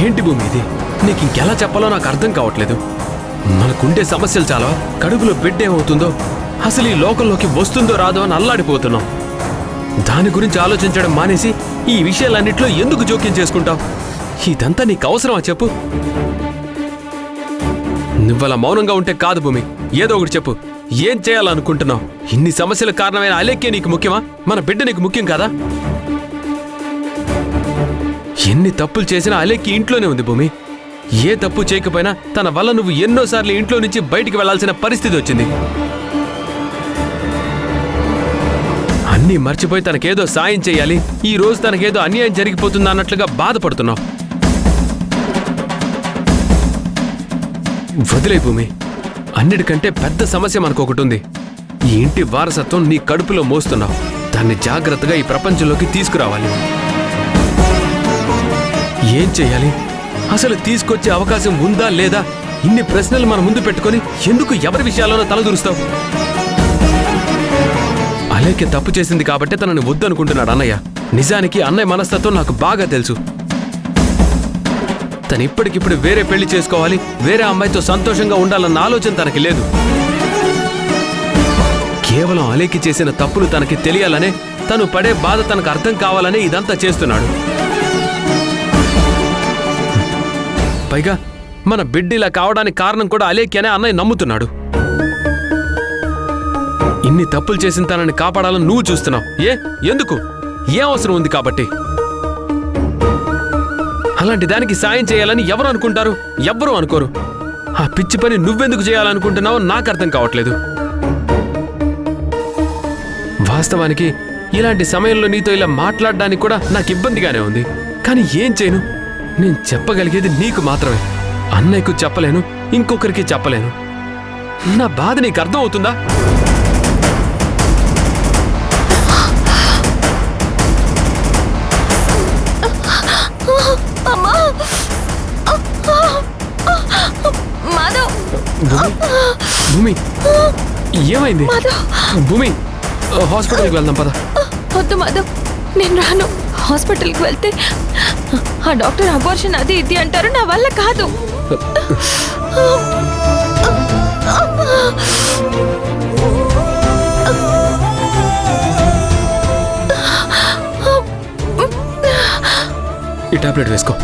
ఏంటి భూమి ఇది? నీకు ఇంకెలా చెప్పాలో నాకు అర్థం కావట్లేదు. మనకుండే సమస్యలు చాలా, కడుపులో బిడ్డ ఏమవుతుందో, అసలు ఈ లోకంలోకి వస్తుందో రాదో అని అల్లాడిపోతున్నాం. దాని గురించి ఆలోచించడం మానేసి ఈ విషయాలన్నింటిలో ఎందుకు జోక్యం చేసుకుంటావు? ఇదంతా నీకు అవసరమా చెప్పు? నువ్వలా మౌనంగా ఉంటే కాదు భూమి, ఏదో ఒకటి చెప్పు. ఏం చేయాలనుకుంటున్నావు? ఇన్ని సమస్యల కారణమైన అలేఖ్య నీకు ముఖ్యమా? మన బిడ్డ నీకు ముఖ్యం కాదా? ఎన్ని తప్పులు చేసినా అలేఖ్య ఇంట్లోనే ఉంది భూమి. ఏ తప్పు చేయకపోయినా తన వల్ల నువ్వు ఎన్నోసార్లు ఇంట్లో నుంచి బయటికి వెళ్లాల్సిన పరిస్థితి వచ్చింది. అన్నీ మర్చిపోయి తనకేదో సాయం చేయాలి, ఈ రోజు తనకేదో అన్యాయం జరిగిపోతుందా అన్నట్లుగా బాధపడుతున్నావు. వదిలే భూమి. అన్నిటికంటే పెద్ద సమస్య మనకొకటి ఉంది. ఈ ఇంటి వారసత్వం నీ కడుపులో మోస్తున్నావు. దాన్ని జాగ్రత్తగా ఈ ప్రపంచంలోకి తీసుకురావాలి. ఏం చేయాలి? అసలు తీసుకొచ్చే అవకాశం ఉందా లేదా? ఇన్ని ప్రశ్నలు మన ముందు పెట్టుకొని ఎందుకు ఎవరి విషయాల్లోనో తలదూరుస్తావు? అలేఖ్య తప్పు చేసింది కాబట్టి తనని వద్దనుకుంటున్నాడు అన్నయ్య. నిజానికి అన్నయ్య మనస్తత్వం నాకు బాగా తెలుసు. తను ఇప్పటికిప్పుడు వేరే పెళ్లి చేసుకోవాలి, వేరే అమ్మాయితో సంతోషంగా ఉండాలన్న ఆలోచన తనకి లేదు. కేవలం అలేఖ్య చేసిన తప్పులు తనకి తెలియాలనే, తను పడే బాధ తనకు అర్థం కావాలనే ఇదంతా చేస్తున్నాడు. పైగా మన బిడ్డిలా కావడానికి కారణం కూడా అలేఖ్యనే అన్నయ్య నమ్ముతున్నాడు. ఇన్ని తప్పులు చేసిన తనని కాపాడాలని నువ్వు చూస్తున్నావు. ఎందుకు? ఏ అవసరం ఉంది కాబట్టి? అలాంటి దానికి సాయం చేయాలని ఎవరు అనుకుంటారు? ఎవ్వరూ అనుకోరు. ఆ పిచ్చి పని నువ్వెందుకు చేయాలనుకుంటున్నావో నాకు అర్థం కావట్లేదు. వాస్తవానికి ఇలాంటి సమయంలో నీతో ఇలా మాట్లాడడానికి కూడా నాకు ఇబ్బందిగానే ఉంది. కానీ ఏం చేయను? నేను చెప్పగలిగేది నీకు మాత్రమే. అన్నయ్యకు చెప్పలేను, ఇంకొకరికి చెప్పలేను. నా బాధ నీకు అర్థం అవుతుందా? భూమి, ఏమైంది? భూమి, హాస్పిటల్కి వెళ్దాం పద. వద్దు మాధవ్, నేను రాను. హాస్పిటల్కి వెళ్తే ఆ డాక్టర్ అబార్షన్ అది ఇది అంటారు. నా వల్ల కాదు. ఈ టాబ్లెట్ వేసుకో.